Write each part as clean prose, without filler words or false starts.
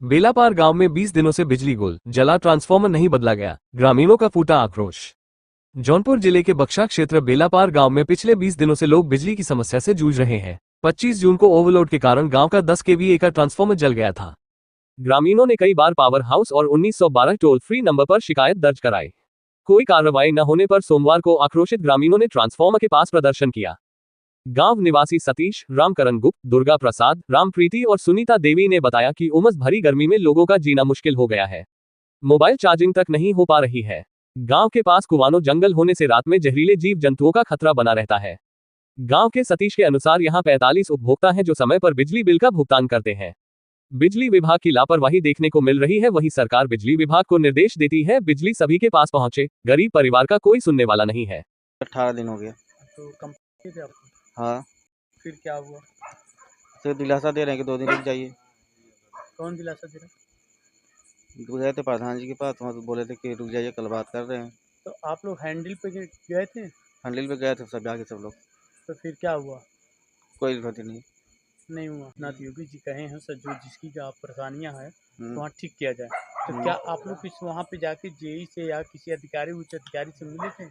बेलापार गांव में 20 दिनों से बिजली गुल, जला ट्रांसफार्मर नहीं बदला गया, ग्रामीणों का फूटा आक्रोश। जौनपुर जिले के बक्शा क्षेत्र बेलापार गांव में पिछले 20 दिनों से लोग बिजली की समस्या से जूझ रहे हैं। 25 जून को ओवरलोड के कारण गांव का 10 kVA का ट्रांसफार्मर जल गया था। ग्रामीणों ने कई बार पावर हाउस और 1912 टोल फ्री नंबर पर शिकायत दर्ज कराई। कोई कार्रवाई न होने पर सोमवार को आक्रोशित ग्रामीणों ने ट्रांसफार्मर के पास प्रदर्शन किया। गांव निवासी सतीश, रामकरण गुप्त, दुर्गा प्रसाद, रामप्रीति और सुनीता देवी ने बताया कि उमस भरी गर्मी में लोगों का जीना मुश्किल हो गया है। मोबाइल चार्जिंग तक नहीं हो पा रही है। गांव के पास कुवानो जंगल होने से रात में जहरीले जीव जंतुओं का खतरा बना रहता है। गांव के सतीश के अनुसार यहां 45 उपभोक्ता हैं जो समय पर बिजली बिल का भुगतान करते हैं। बिजली विभाग की लापरवाही देखने को मिल रही है। वहीं सरकार बिजली विभाग को निर्देश देती है बिजली सभी के पास पहुंचे, गरीब परिवार का कोई सुनने वाला नहीं है। 18 दिन हो गया। तो कंपनी थे आपको? हाँ, फिर क्या हुआ? तो दिलासा दे रहे हैं कि 2 दिन रुक जाइए। कौन दिलासा दे रहा? गए थे प्रधान जी के पास, वहाँ तो बोले थे कि रुक जाइए, कल बात कर रहे हैं। तो आप लोग हैंडल पे गए थे? हैंडल पे गए थे सब आके सब लोग। तो फिर क्या हुआ? कोई गलती नहीं हुआ। नाथ योगी जी कहे हैं सर जो जिसकी जो आप परेशानियाँ हैं हम्म। तो वहाँ ठीक किया जाए। तो क्या आप लोग किस वहाँ पे जाके जेई से या किसी अधिकारी उच्च अधिकारी से मिले थे?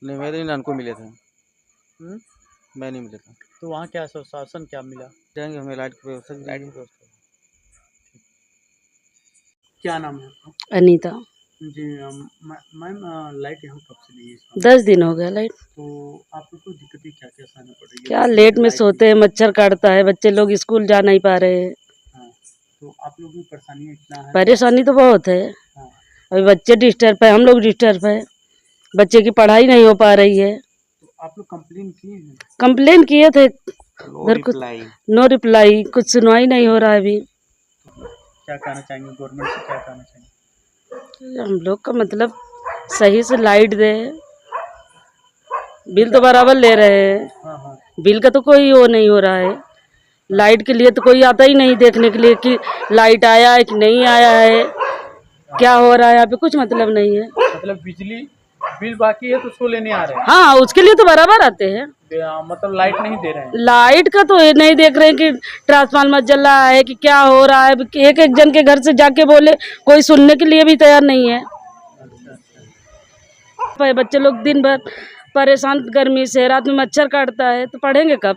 नहीं, मेरे नान को मिले थे। मैं नहीं मिले था। तो वहाँ क्या शासन क्या मिला? जाएंगे, हमें लाइट की व्यवस्था क्या नाम है आपका? अनीता। जी मैम लाइट यहाँ कब से नहीं है? 10 दिन हो गया लाइट। तो आप लोग को दिक्कतें क्या क्या सहना पड़ रही है? क्या लेट में सोते हैं, मच्छर काटता है, बच्चे लोग स्कूल जा नहीं पा रहे हैं। हाँ, तो आप लोगों की परेशानी इतना है? परेशानी तो बहुत है। हाँ। अभी बच्चे डिस्टर्ब है, हम लोग डिस्टर्ब है, बच्चे की पढ़ाई नहीं हो पा रही है। तो आप लोग कंप्लेन किए हैं? कंप्लेन किए थे, नो रिप्लाई, कुछ सुनवाई नहीं हो रहा है अभी। क्या कहना चाहेंगे गवर्नमेंट से, क्या कहना चाहेंगे? हम लोग का मतलब सही से लाइट दे, बिल तो बराबर ले रहे हैं। हाँ। बिल का तो कोई वो नहीं हो रहा है। लाइट के लिए तो कोई आता ही नहीं देखने के लिए कि लाइट आया है कि नहीं आया है, क्या हो रहा है यहाँ पे, कुछ मतलब नहीं है। मतलब बिजली बिल बाकी है तो उसको लेने आ रहे हैं? हाँ, उसके लिए तो बराबर आते हैं। मतलब लाइट नहीं दे रहे हैं? लाइट का तो ये नहीं देख रहे हैं कि ट्रांसफार्मर जल रहा है कि क्या हो रहा है। एक एक जन के घर से जाके बोले, कोई सुनने के लिए भी तैयार नहीं है। बच्चे लोग दिन भर परेशान गर्मी से, रात में मच्छर काटता है, तो पढ़ेंगे कब?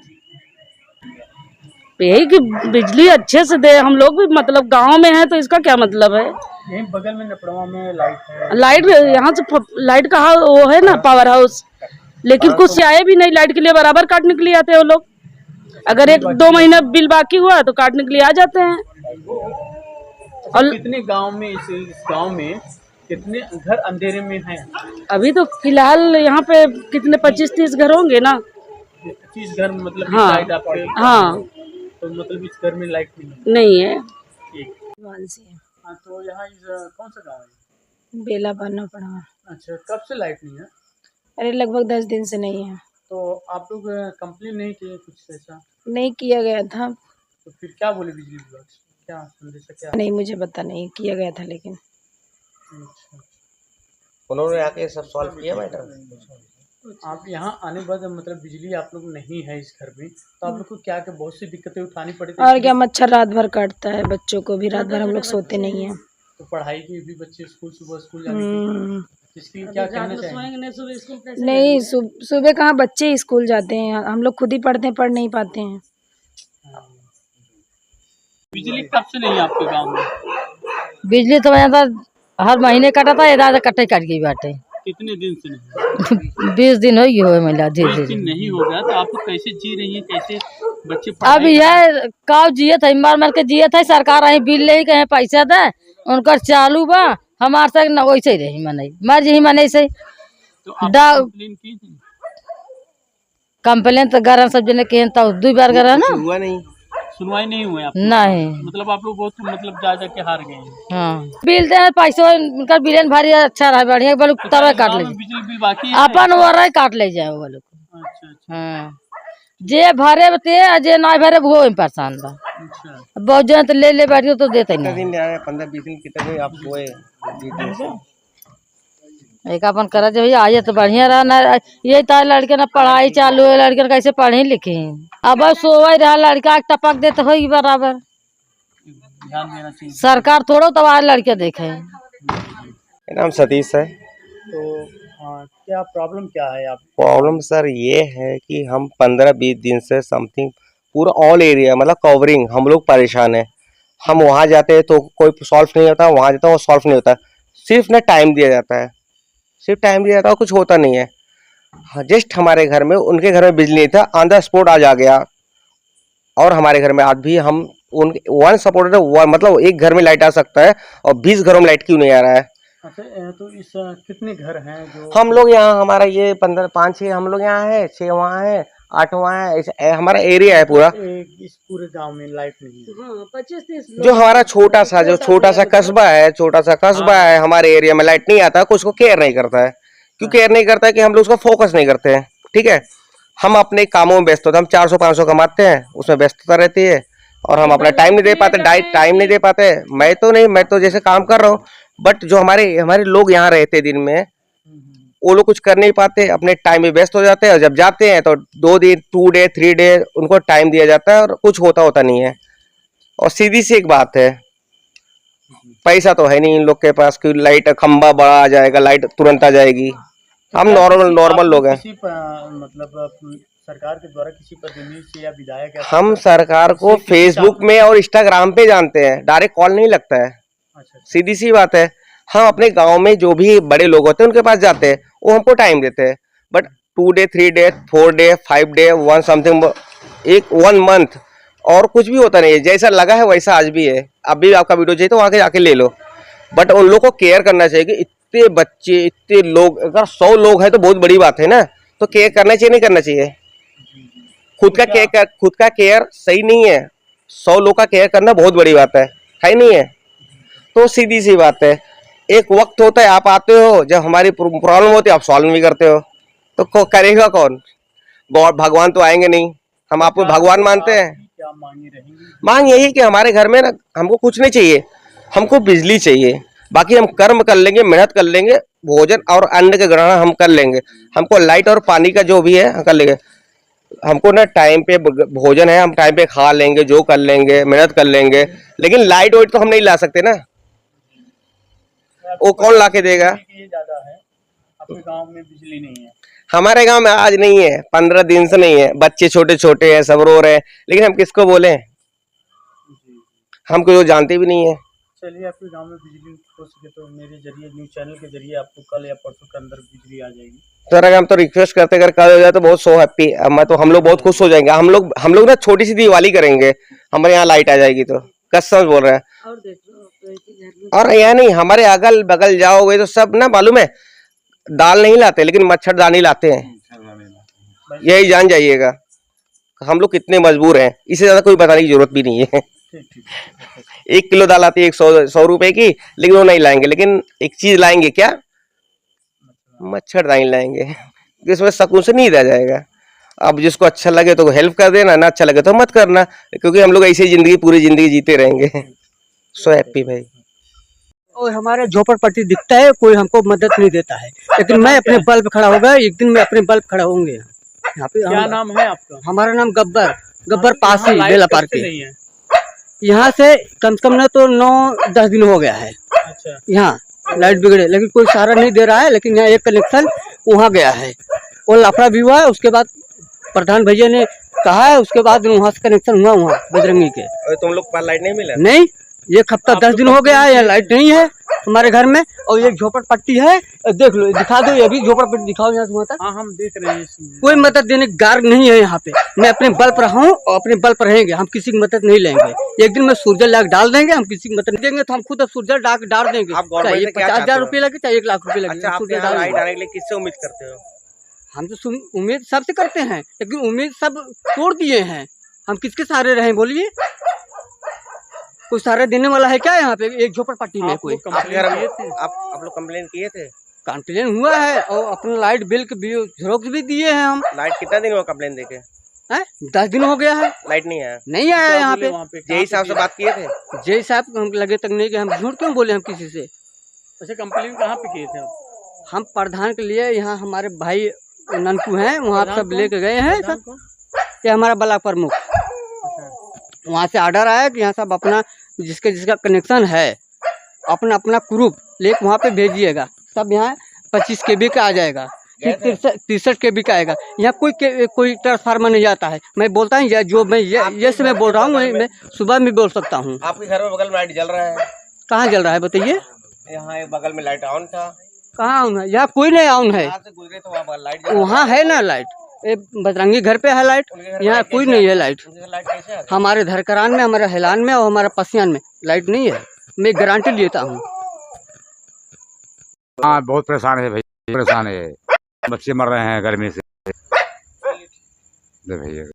यही कि बिजली अच्छे से दे। हम लोग भी मतलब गांव में है तो इसका क्या मतलब है। यहीं बगल में नपड़वा में लाइट है। लाइट यहाँ से लाइट का वो है ना पावर हाउस, लेकिन कुछ आए भी नहीं लाइट के लिए। बराबर काटने के लिए आते हैं वो लोग। अगर 1-2 महीना बिल बाकी हुआ तो काटने के लिए आ जाते हैं। और कितने गांव में इस गांव में कितने घर अंधेरे में हैं? अभी तो फिलहाल यहाँ पे कितने 25-30 घर होंगे ना। 25 घर मतलब हाँ, लाइट आपके? हाँ। तो मतलब इस घर में लाइट नहीं है। ठीक। हाँ, तो यहाँ कौन सा गाँव है? बेला बनना पड़ा। अच्छा, कब से लाइट नहीं है? अरे लगभग 10 दिन से नहीं है। तो आप लोग कंप्लेन नहीं किए कुछ ऐसा? नहीं किया गया था। तो फिर क्या बोले बिजली विभाग से, क्या संदेश क्या? नहीं, मुझे पता नहीं, किया गया था लेकिन। अच्छा, उन्होंने आके सब सॉल्व किया मैडम। आप यहाँ आने के बाद मतलब बिजली आप लोग नहीं है इस घर में, तो आप लोग को क्या क्या बहुत सी दिक्कतें उठानी पड़ी थी? और क्या, मच्छर रात भर काटता है, बच्चों को भी रात भर हम लोग सोते नहीं हैं। तो पढ़ाई की भी बच्चे सुबह स्कूल जाने की, इसकी क्या कहना चाहिए? नहीं, सुबह कहाँ बच्चे स्कूल जाते हैं, हम लोग खुद ही पढ़ते हैं, पढ़ नहीं पाते हैं। बिजली कब से नहीं है आपके गाँव में? बिजली तो यहाँ हर महीने कटा था, इधर कटे कट गई बाटे। कितने दिन से नहीं? 20 दिन हो गए महिला। 20 दिन नहीं हो गया तो आप लोग कैसे जी रही है, कैसे बच्चे अब यह काव जिये थे, मार मार के जिये थे। सरकार आई बिल ले कहे पैसा दे, उनका चालू बा, हमार तक न वैसे ही रही मनाई, मर जी मनाई से। तो कंप्लेन की थी? कंप्लेन तो गरम सब जने के 2 बार गरा ना, हुआ नहीं, सुनवाई नहीं हुई आप? नहीं, मतलब आप लोग बहुत मतलब जा के हार गए हैं। हाँ, बिल दे पैसा उनका बिल भारी अच्छा रहा, बढ़िया बोलो तब काट ले, बिजली बिल बाकी है अपन वो रहा काट ले जाए वो लोग। अच्छा। हाँ, जे भरे बते जे ना भरे वो परेशान बा। अच्छा, बहुत जन तो ले बैठियो तो देते नहीं। 15-20 दिन कितने आप सोए? एक अपन करा जो भैया आइए तो बढ़िया रहा ना। ये तार लड़के ना पढ़ाई चालू है, लड़के कैसे पढ़े लिखे। अब सोवा रहा लड़का टपक देते हो बराबर। ध्यान देना चाहिए। सरकार थोड़ा तो आज लड़के देखे। मेरा नाम सतीश है। तो क्या प्रॉब्लम क्या है आप? प्रॉब्लम सर ये है कि हम 15-20 दिन से समथिंग पूरा ऑल एरिया मतलब कवरिंग हम लोग परेशान हैं। हम वहाँ जाते हैं तो कोई सॉल्व नहीं होता, वहाँ जाता है वो सॉल्व नहीं होता। सिर्फ ना टाइम दिया जाता है, सिर्फ टाइम दिया जाता है, कुछ होता नहीं है। जस्ट हमारे घर में, उनके घर में बिजली नहीं था, ऑन द स्पॉट आज आ गया। और हमारे घर में आज भी हम उन वन सपोर्टेड मतलब एक घर में लाइट आ सकता है और 20 घरों में लाइट क्यों नहीं आ रहा है। अच्छा, तो इस कितने घर हैं जो? हम लोग यहाँ, हमारा ये 15-5-6 हम लोग यहाँ है, 6 वहाँ है, 8 वहाँ है, हमारा एरिया है पूरा। इस पूरे गांव में लाइट नहीं है। 25-30 जो हमारा छोटा सा कस्बा है, हमारे एरिया में लाइट नहीं आता, कुछ को केयर नहीं करता है। क्यों केयर नहीं करता है कि हम लोग उसको फोकस नहीं करते हैं। ठीक है, हम अपने कामों में व्यस्त होते हैं, हम 400-500 कमाते हैं, उसमें व्यस्तता रहती है और हम अपना टाइम नहीं दे पाते, टाइम नहीं दे पाते। मैं तो जैसे काम कर रहा हूँ, बट जो हमारे लोग यहाँ रहते दिन में, वो लोग कुछ कर नहीं पाते, अपने टाइम में व्यस्त हो जाते हैं और जब जाते हैं तो 2 दिन 2 डे 3 डे उनको टाइम दिया जाता है और कुछ होता नहीं है। और सीधी सी एक बात है, पैसा तो है नहीं इन लोग के पास कि लाइट खंबा बड़ा आ जाएगा, लाइट तुरंत आ जाएगी। हम नॉर्मल लोग हैं। मतलब सरकार के द्वारा किसी प्रतिनिधि से या विधायक हम सरकार को फेसबुक में और इंस्टाग्राम पे जानते हैं, डायरेक्ट कॉल नहीं लगता है। अच्छा, सीधी सी बात है। हम अपने गांव में जो भी बड़े लोग होते हैं उनके पास जाते हैं, वो हमको टाइम देते हैं। But 2 day 3 day 4 day 5 day 1 month और कुछ भी होता नहीं है। जैसा लगा है वैसा आज भी है। अभी आपका वीडियो चाहिए तो वहाँ के जाके ले लो। बट उन लोग को केयर करना चाहिए कि इतने बच्चे, इतने लोग, अगर 100 लोग हैं तो बहुत बड़ी बात है ना। तो केयर करना चाहिए, नहीं करना चाहिए। खुद का केयर सही नहीं है, 100 लोग का केयर करना बहुत बड़ी बात है नहीं है। तो सीधी सी बात है, एक वक्त होता है आप आते हो, जब हमारी प्रॉब्लम होती है आप सॉल्व नहीं करते हो, तो करेगा कौन? गॉड, भगवान तो आएंगे नहीं। हम आपको भगवान मानते हैं। क्या मांगी रहेंगी? मांग यही कि हमारे घर में ना हमको कुछ नहीं चाहिए, हमको बिजली चाहिए। बाकी हम कर्म कर लेंगे, मेहनत कर लेंगे, भोजन और अन्न के ग्रहण हम कर लेंगे। हमको लाइट और पानी का जो भी है हम कर लेंगे। हमको ना टाइम पे भोजन है, हम टाइम पे खा लेंगे, जो कर लेंगे, मेहनत कर लेंगे। लेकिन लाइट वाइट तो हम नहीं ला सकते ना, वो कौन ला के देगा? ये ज्यादा है, अपने गांव में बिजली नहीं है। हमारे गांव में आज नहीं है, 15 दिन से नहीं है। बच्चे छोटे छोटे हैं, सब रो रहे हैं, लेकिन हम किसको बोले? हमको जो जानते भी नहीं है। चलिए, आपके गांव में बिजली हो सके तो मेरे जरिए, न्यूज चैनल के जरिए आपको कल या परसों के अंदर बिजली आ जाएगी। सर हम तो रिक्वेस्ट करते, अगर कल हो जाए तो बहुत सो हैप्पी। हम लोग बहुत खुश हो जाएंगे। हम लोग ना छोटी सी दिवाली करेंगे, हमारे यहाँ लाइट आ जाएगी तो। कसम बोल रहे हैं। और यहाँ नहीं, हमारे अगल बगल जाओगे तो सब ना, मालूम है, दाल नहीं लाते लेकिन मच्छरदानी लाते हैं। यही जान जाइएगा हम लोग कितने मजबूर हैं। इससे ज्यादा कोई बताने की जरूरत भी नहीं है। 1 किलो दाल आती है 100 रुपए की, लेकिन वो नहीं लाएंगे। लेकिन एक चीज लाएंगे, क्या? मच्छरदानी लाएंगे, जिसमें सुकून से नींद आ जाएगा। अब जिसको अच्छा लगे तो हेल्प कर देना, ना अच्छा लगे तो मत करना, क्योंकि हम लोग ऐसी जिंदगी पूरी जिंदगी जीते रहेंगे। सो हैप्पी भाई। और हमारे झोपड़पट्टी दिखता है, कोई हमको मदद नहीं देता है। लेकिन मैं अपने बल पे खड़ा होगा, एक दिन मैं अपने बल पे खड़ा होंगे। यहाँ पे क्या नाम है आपका? हमारा नाम गब्बर पासी, बेला पार के। नहीं है यहाँ से कम से कम ना तो 9-10 दिन हो गया है। अच्छा, यहाँ लाइट बिगड़े, लेकिन कोई सहारा नहीं दे रहा है। लेकिन यहाँ एक कनेक्शन वहाँ गया है, वो लाफड़ा भी हुआ है। उसके बाद प्रधान भैया ने कहा है, उसके बाद वहाँ से कनेक्शन हुआ, वहाँ बजरंगी के। और तुम लोग पास लाइट नहीं मिला? नहीं, एक हफ्ता 10 दिन हो गया है, यहाँ लाइट नहीं है हमारे घर में। और ये झोपड़पट्टी है, देख लो, दिखा दो, ये भी झोपड़पट्टी दिखाओ यहाँ से वहाँ तक। हाँ हम देख रहे हैं। कोई मदद देने की गार नहीं है यहाँ पे। मैं अपने बल पर हूँ और अपने बल पर रहेंगे, हम किसी की मदद नहीं लेंगे। एक दिन में सूरजल लाख डाल देंगे, हम किसी की मदद नहीं देंगे तो हम खुद अब सूरजल डाल देंगे। चाहे 50,000 रुपये लगे, चाहे 1 लाख रुपये लगे। लाइट आने के लिए किससे उम्मीद करते हो? हम तो उम्मीद सबसे करते हैं, लेकिन उम्मीद सब तोड़ दिए हैं। हम किसके सहारे रहे बोलिए? कोई सहारा देने वाला है क्या यहाँ पे एक झोपड़पट्टी में? कोई आप लोग कंप्लेन किए थे? कंप्लेन हुआ है और अपना लाइट बिल के झेरॉक्स भी दिए हैं हम। लाइट कितना दिन हुआ कंप्लेन देके? 10 दिन हो गया है, लाइट नहीं आया। नहीं आया यहाँ पे। जेई साहब से बात किए थे? जेई साहब हम लगे तक नहीं कि हम झूठ क्यों बोले हम किसी से। अच्छा, कंप्लेन कहाँ पे किए थे आप? हम प्रधान के लिए, यहाँ हमारे भाई ननकू हैं, वहाँ सब लेके गए हैं सब। ये हमारा ब्लॉक प्रमुख, वहाँ से ऑर्डर आया कि यहाँ सब अपना जिसके जिसका कनेक्शन है अपना अपना ग्रुप लेके वहाँ पे भेजिएगा। सब यहाँ 25 KB का आ जाएगा, फिर 63 KB का आएगा। यहाँ कोई ट्रांसफार्मर नहीं आता है। मैं बोलता हूँ जो मैं ये से मैं बोल रहा हूँ, मैं सुबह में बोल सकता हूँ। आपके घर में बगल में लाइट जल रहा है? कहाँ जल रहा है बताइए? यहाँ एक बगल में लाइट ऑन था। कहाँ ऑन है? यहाँ कोई नहीं ऑन है। यहाँ से गुजरे तो वहाँ लाइट वहाँ है ना लाइट, बजरंगी घर पे है लाइट, यहाँ कोई नहीं है लाइट। लाइट कैसे आ गई? हमारे धरकरान में, हमारे हेलान में और हमारा पसियान में लाइट नहीं है। मैं गारंटी लेता हूँ। हाँ बहुत परेशान है भाई, परेशान है। बच्चे मर रहे हैं गर्मी से। दे भैया।